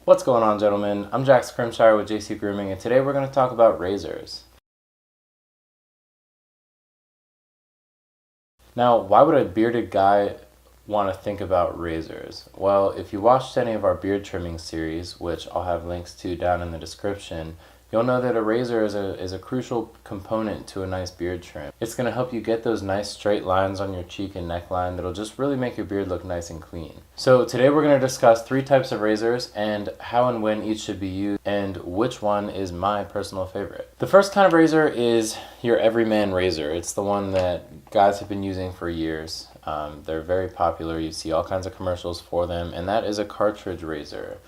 What's going on, gentlemen? I'm Jack Scrimshire with JC Grooming, and today we're going to talk about razors. Now, why would a bearded guy want to think about razors? Well, if you watched any of our beard trimming series, which I'll have links to down in the description, you'll know that a razor is a crucial component to a nice beard trim. It's going to help you get those nice straight lines on your cheek and neckline that'll just really make your beard look nice and clean. So today we're going to discuss 3 types of razors and how and when each should be used and which one is my personal favorite. The first kind of razor is your everyman razor. It's the one that guys have been using for years. They're very popular. You see all kinds of commercials for them, and that is a cartridge razor.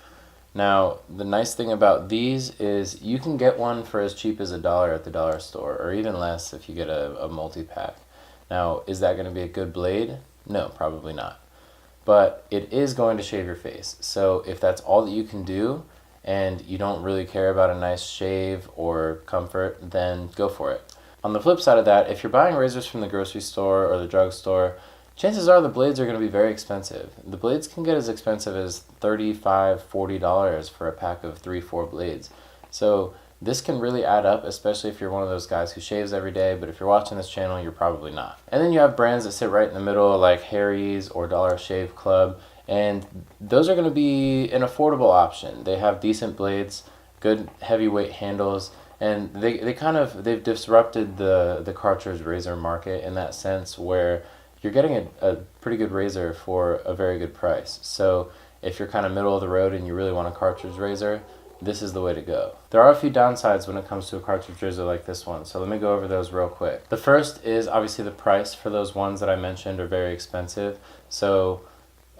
Now, the nice thing about these is you can get one for as cheap as $1 at the dollar store, or even less if you get a multi-pack. Now, is that going to be a good blade? No, probably not. But it is going to shave your face. So if that's all that you can do, and you don't really care about a nice shave or comfort, then go for it. On the flip side of that, if you're buying razors from the grocery store or the drugstore, chances are the blades are going to be very expensive. The blades can get as expensive as $35, $40 for a pack of 3-4 blades. So this can really add up, especially if you're one of those guys who shaves every day, but if you're watching this channel, you're probably not. And then you have brands that sit right in the middle, like Harry's or Dollar Shave Club, and those are going to be an affordable option. They have decent blades, good heavyweight handles, and they've disrupted the cartridge razor market in that sense, where you're getting a pretty good razor for a very good price. So if you're kind of middle of the road and you really want a cartridge razor, this is the way to go. There are a few downsides when it comes to a cartridge razor like this one, so let me go over those real quick. The first is obviously the price. For those ones that I mentioned are very expensive. So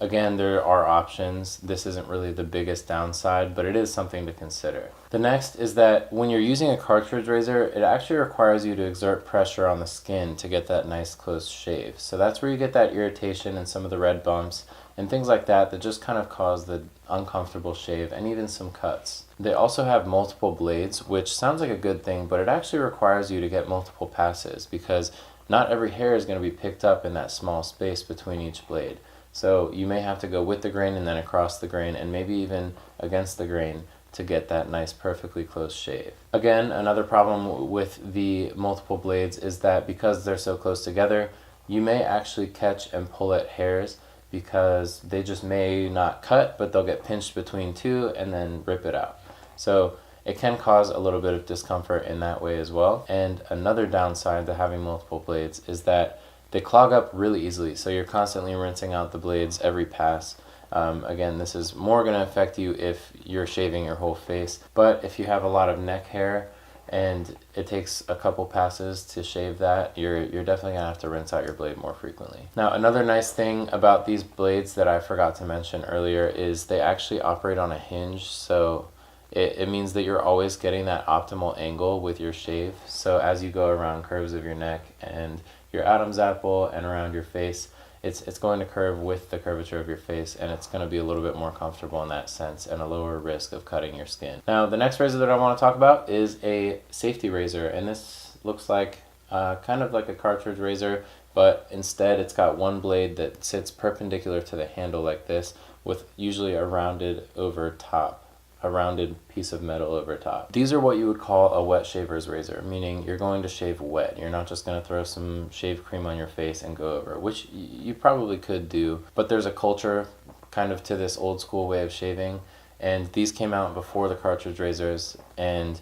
again, there are options. This isn't really the biggest downside, but it is something to consider. The next is that when you're using a cartridge razor, it actually requires you to exert pressure on the skin to get that nice close shave. So that's where you get that irritation and some of the red bumps and things like that that just kind of cause the uncomfortable shave and even some cuts. They also have multiple blades, which sounds like a good thing, but it actually requires you to get multiple passes because not every hair is going to be picked up in that small space between each blade. So you may have to go with the grain and then across the grain and maybe even against the grain to get that nice perfectly close shave. Again, another problem with the multiple blades is that because they're so close together, you may actually catch and pull at hairs because they just may not cut, but they'll get pinched between two and then rip it out. So it can cause a little bit of discomfort in that way as well. And another downside to having multiple blades is that they clog up really easily, so you're constantly rinsing out the blades every pass. Again, this is more going to affect you if you're shaving your whole face, but if you have a lot of neck hair and it takes a couple passes to shave that, you're definitely going to have to rinse out your blade more frequently. Now, another nice thing about these blades that I forgot to mention earlier is they actually operate on a hinge, so it means that you're always getting that optimal angle with your shave. So as you go around curves of your neck and your Adam's apple and around your face, it's going to curve with the curvature of your face, and it's going to be a little bit more comfortable in that sense and a lower risk of cutting your skin. Now, the next razor that I want to talk about is a safety razor, and this looks like kind of like a cartridge razor, but instead it's got one blade that sits perpendicular to the handle like this, with usually a rounded piece of metal over top. These are what you would call a wet shaver's razor, meaning you're going to shave wet. You're not just going to throw some shave cream on your face and go over, which you probably could do, but there's a culture kind of to this old school way of shaving, and these came out before the cartridge razors, and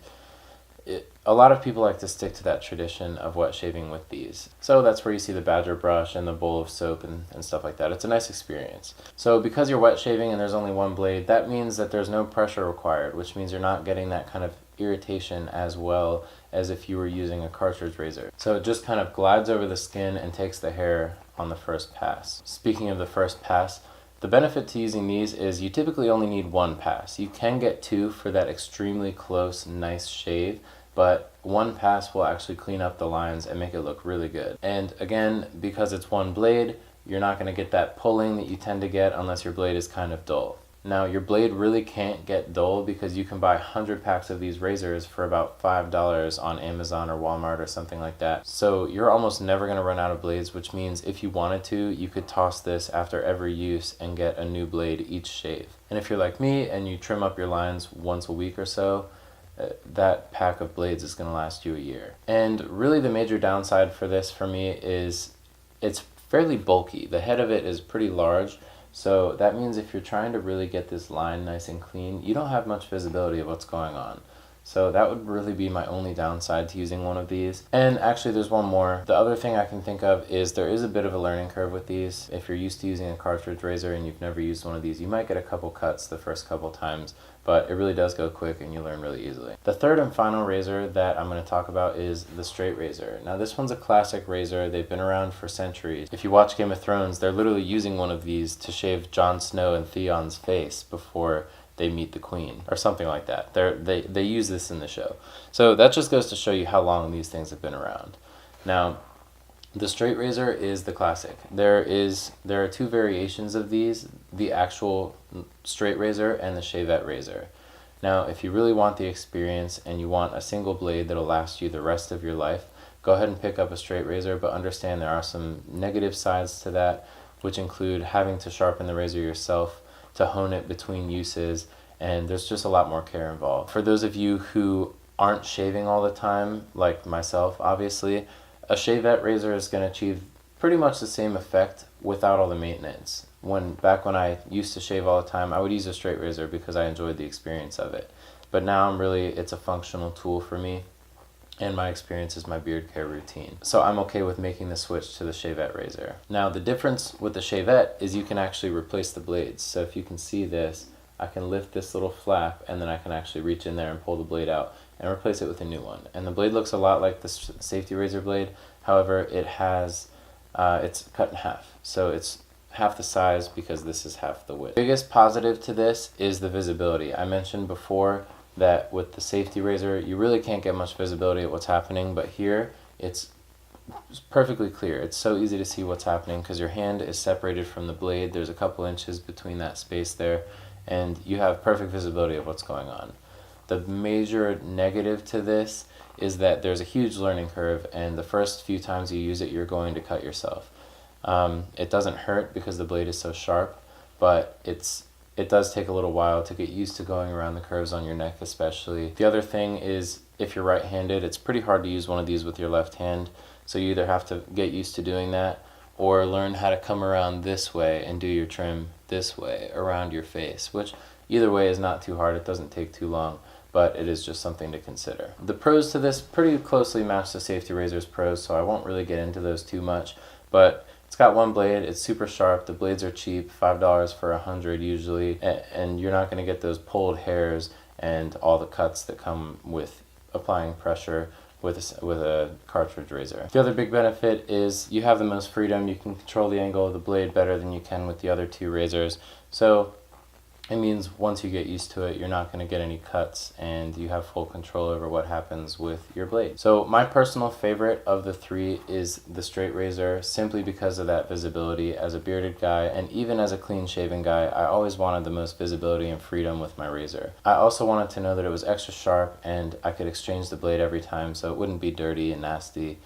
a lot of people like to stick to that tradition of wet shaving with these. So that's where you see the badger brush and the bowl of soap and stuff like that. It's a nice experience. So because you're wet shaving and there's only one blade, that means that there's no pressure required, which means you're not getting that kind of irritation as well as if you were using a cartridge razor. So it just kind of glides over the skin and takes the hair on the first pass. Speaking of the first pass, the benefit to using these is you typically only need one pass. You can get 2 for that extremely close, nice shave, but one pass will actually clean up the lines and make it look really good. And again, because it's one blade, you're not going to get that pulling that you tend to get unless your blade is kind of dull. Now your blade really can't get dull because you can buy 100 packs of these razors for about $5 on Amazon or Walmart or something like that. So you're almost never going to run out of blades, which means if you wanted to, you could toss this after every use and get a new blade each shave. And if you're like me and you trim up your lines once a week or so, that pack of blades is going to last you a year. And really the major downside for this for me is it's fairly bulky. The head of it is pretty large. So that means if you're trying to really get this line nice and clean, you don't have much visibility of what's going on. So that would really be my only downside to using one of these. And actually there's one more. The other thing I can think of is there is a bit of a learning curve with these. If you're used to using a cartridge razor and you've never used one of these, you might get a couple cuts the first couple times, but it really does go quick and you learn really easily. The third and final razor that I'm going to talk about is the straight razor. Now this one's a classic razor. They've been around for centuries. If you watch Game of Thrones, they're literally using one of these to shave Jon Snow and Theon's face before they meet the queen or something like that. They use this in the show. So that just goes to show you how long these things have been around. Now, the straight razor is the classic. There are two variations of these, the actual straight razor and the shavette razor. Now, if you really want the experience and you want a single blade that'll last you the rest of your life, go ahead and pick up a straight razor, but understand there are some negative sides to that, which include having to sharpen the razor yourself, to hone it between uses, and there's just a lot more care involved. For those of you who aren't shaving all the time, like myself, obviously, a shavette razor is going to achieve pretty much the same effect without all the maintenance. Back when I used to shave all the time, I would use a straight razor because I enjoyed the experience of it. But now it's a functional tool for me, and my experience is my beard care routine. So I'm okay with making the switch to the shavette razor. Now the difference with the shavette is you can actually replace the blades. So if you can see this, I can lift this little flap and then I can actually reach in there and pull the blade out and replace it with a new one. And the blade looks a lot like the safety razor blade. However, it's cut in half. So it's half the size because this is half the width. The biggest positive to this is the visibility. I mentioned before that with the safety razor, you really can't get much visibility at what's happening, but here it's perfectly clear. It's so easy to see what's happening because your hand is separated from the blade. There's a couple inches between that space there, and you have perfect visibility of what's going on. The major negative to this is that there's a huge learning curve, and the first few times you use it, you're going to cut yourself. It doesn't hurt because the blade is so sharp, but it does take a little while to get used to going around the curves on your neck especially. The other thing is if you're right-handed, it's pretty hard to use one of these with your left hand, so you either have to get used to doing that or learn how to come around this way and do your trim this way around your face, which either way is not too hard. It doesn't take too long, but it is just something to consider. The pros to this pretty closely match the safety razor's pros, so I won't really get into those too much, but it's got one blade, it's super sharp, the blades are cheap, $5 for 100 usually, and you're not going to get those pulled hairs and all the cuts that come with applying pressure with a cartridge razor. The other big benefit is you have the most freedom. You can control the angle of the blade better than you can with the other two razors, so it means once you get used to it, you're not going to get any cuts and you have full control over what happens with your blade. So my personal favorite of the three is the straight razor, simply because of that visibility. As a bearded guy and even as a clean shaven guy, I always wanted the most visibility and freedom with my razor. I also wanted to know that it was extra sharp and I could exchange the blade every time so it wouldn't be dirty and nasty.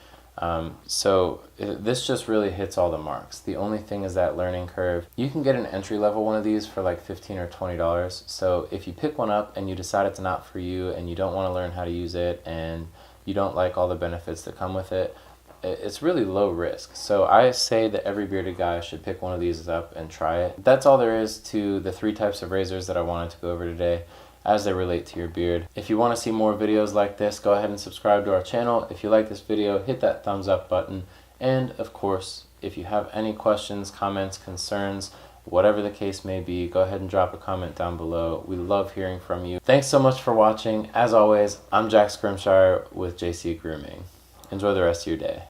This just really hits all the marks. The only thing is that learning curve. You can get an entry-level one of these for like $15 or $20. So if you pick one up and you decide it's not for you and you don't want to learn how to use it and you don't like all the benefits that come with it, it's really low risk. So I say that every bearded guy should pick one of these up and try it. That's all there is to the three types of razors that I wanted to go over today as they relate to your beard. If you want to see more videos like this, go ahead and subscribe to our channel. If you like this video, hit that thumbs up button. And of course, if you have any questions, comments, concerns, whatever the case may be, go ahead and drop a comment down below. We love hearing from you. Thanks so much for watching. As always, I'm Jack Scrimshire with JC Grooming. Enjoy the rest of your day.